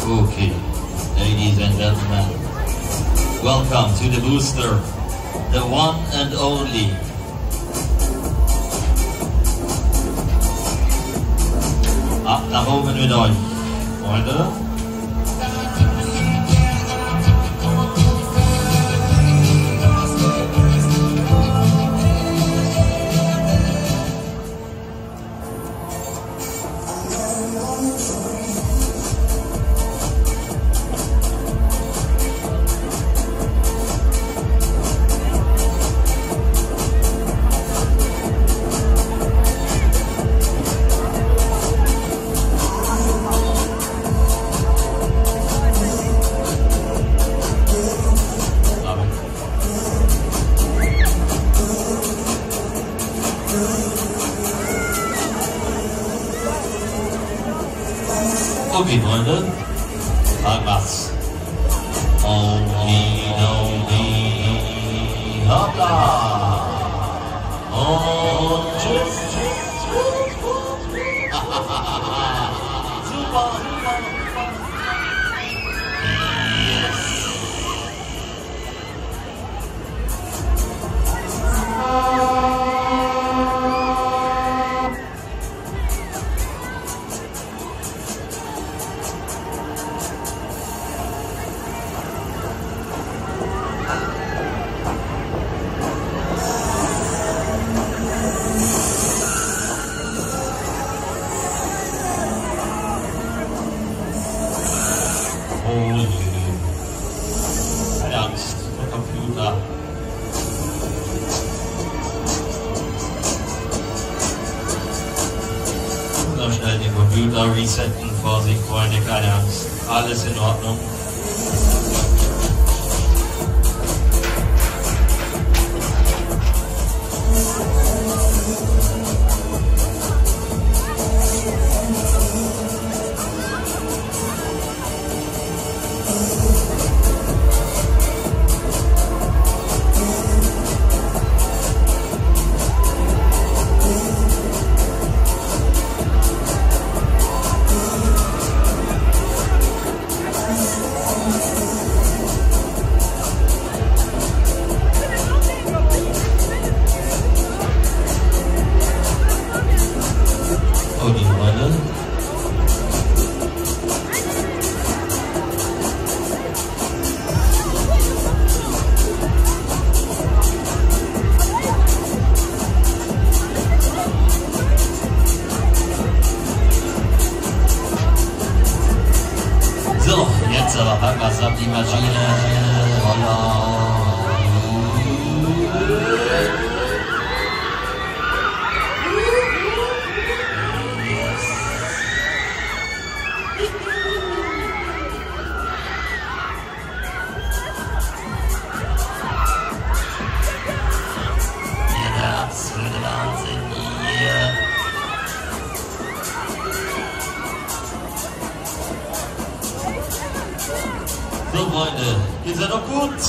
Okay, ladies and gentlemen, welcome to the booster, the one and only. Ab nach oben mit euch, Freunde. Okay, Freunde, dann was. Hoppla! Und tschüss! Super! Keine Angst, der Computer. So schnell den Computer resetten, Vorsicht, Freunde, keine Angst. Alles in Ordnung. So, jetzt aber was ab die Maschine. So, Freunde, geht's ja noch gut?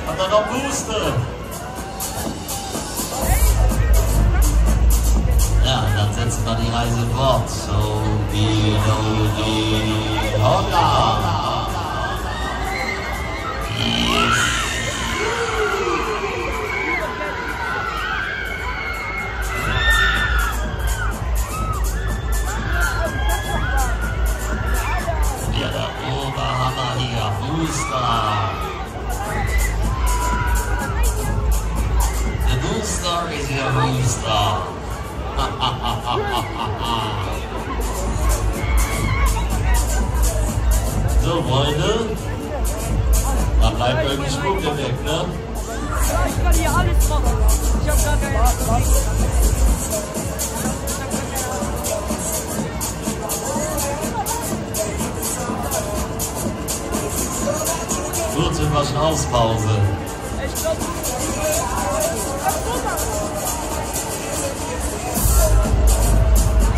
Hat er noch Booster? Ja, dann setzen wir die Reise fort. So, die Holla! Yes! Ja, der Oberhammer hier, Booster! The Booster is your Booster! So, Freunde, da bleibt irgendwie Spucke weg, ne? Ja, ich kann hier alles machen. Ich hab gar keine Ahnung. Kurze Verschnaufspause. Ich glaub,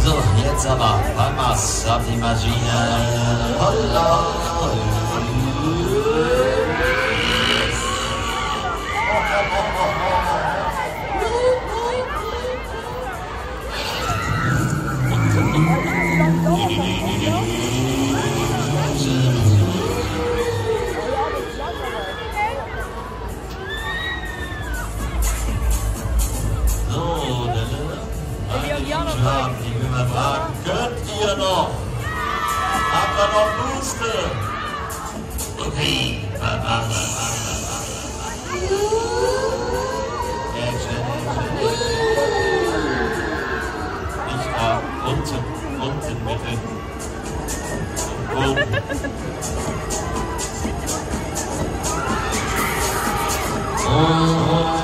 So, jetzt aber, Palmas, ab die Maschine. Holla. mal fragen, könnt ihr noch? Habt ihr noch Booster? Okay. Nicht da, unten, bitte. Oben. Oh.